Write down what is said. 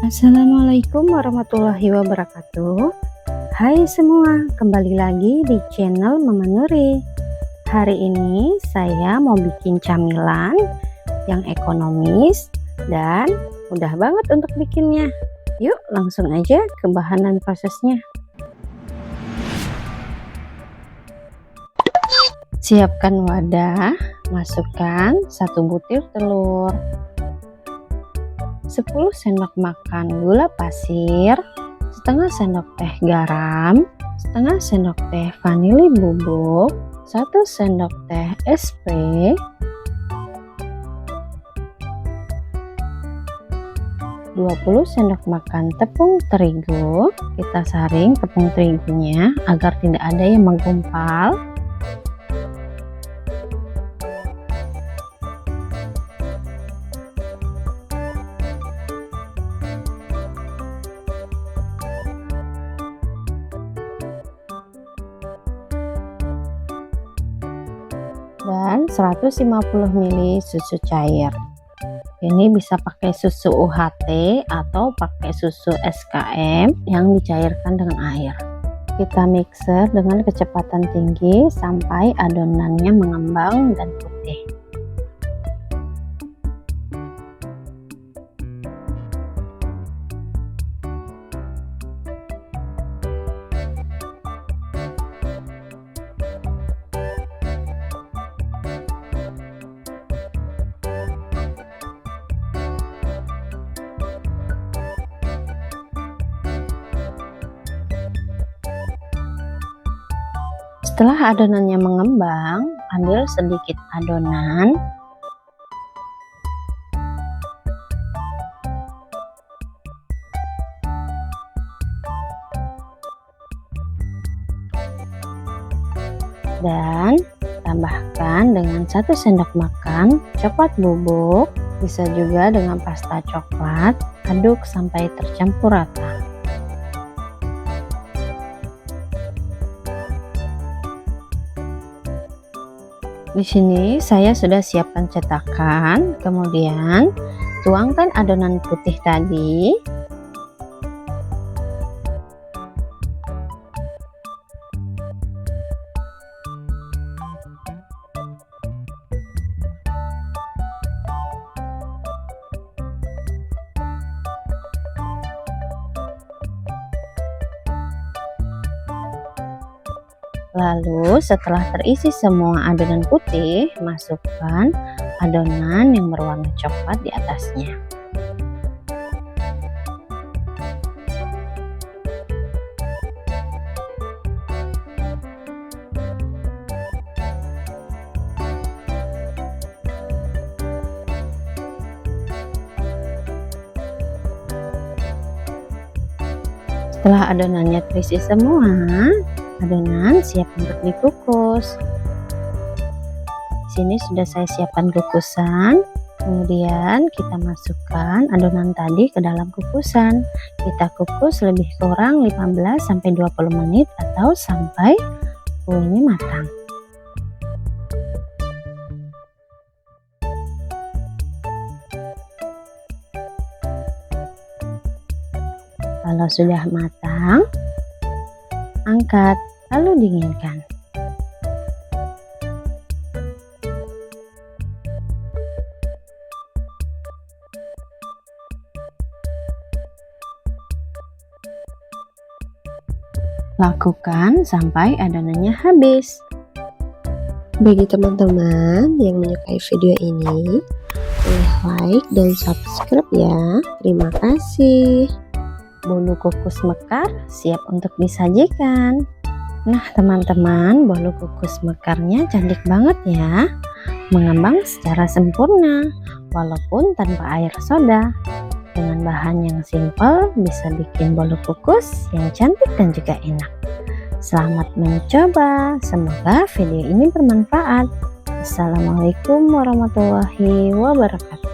Assalamualaikum warahmatullahi wabarakatuh. Hai semua, kembali lagi di channel Mama Nuri. Hari ini saya mau bikin camilan yang ekonomis dan mudah banget untuk bikinnya. Yuk langsung aja ke bahan dan prosesnya. Siapkan wadah, masukkan 1 butir telur, 10 sendok makan gula pasir, setengah sendok teh garam, setengah sendok teh vanili bubuk, 1 sendok teh SP, 20 sendok makan tepung terigu. Kita saring tepung terigunya agar tidak ada yang menggumpal. Dan 150 ml susu cair. Ini bisa pakai susu UHT atau pakai susu SKM yang dicairkan dengan air. Kita mixer dengan kecepatan tinggi sampai adonannya mengembang dan putih. Setelah adonannya mengembang, ambil sedikit adonan, dan tambahkan dengan 1 sendok makan coklat bubuk, bisa juga dengan pasta coklat. Aduk sampai tercampur rata. Di sini saya sudah siapkan cetakan, kemudian tuangkan adonan putih tadi. Lalu setelah terisi semua adonan putih, masukkan adonan yang berwarna coklat di atasnya. Setelah adonannya terisi semua, adonan siap untuk dikukus. Di sini sudah saya siapkan kukusan. Kemudian kita masukkan adonan tadi ke dalam kukusan. Kita kukus lebih kurang 15-20 menit atau sampai kuenya matang. Kalau sudah matang, angkat lalu dinginkan. Lakukan sampai adonannya habis. Bagi teman-teman yang menyukai video ini, boleh like dan subscribe ya. Terima kasih. Bolu kukus mekar siap untuk disajikan. Nah teman-teman, bolu kukus mekarnya cantik banget ya, mengembang secara sempurna walaupun tanpa air soda. Dengan bahan yang simpel bisa bikin bolu kukus yang cantik dan juga enak. Selamat mencoba, semoga video ini bermanfaat. Assalamualaikum warahmatullahi wabarakatuh.